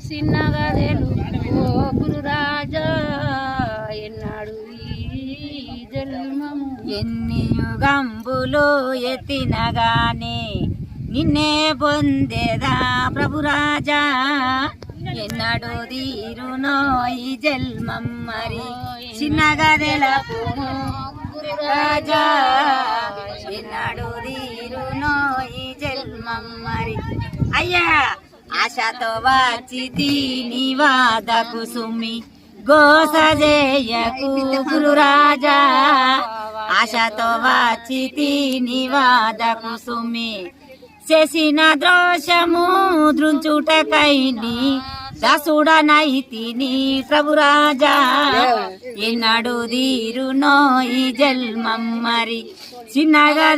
చిన్నగా తెలుపు గురురాజా ఎన్నాడు ఈ జన్మము. ఎన్ని యుగంబులు ఎత్తినగానే నిన్నే పొందేదా ప్రభురాజా ఎన్నడు తీరునో ఈ జన్మం మరి చిన్నగా తెలుపు రాజా ఎన్నడు తీరునో ఈ జన్మం మరి. అయ్యా ఆశతో వచ్చి నీ వాదకు సుమి గోసజేయకు గురురాజా ఆశతో వచ్చి నీ వాదకు సుమి చేసిన ద్రోషము దృంచుటకైని దాసుడనైతిని ప్రభురాజా ఎన్నడు తీరునో ఈ జన్మం మరి చిన్నగా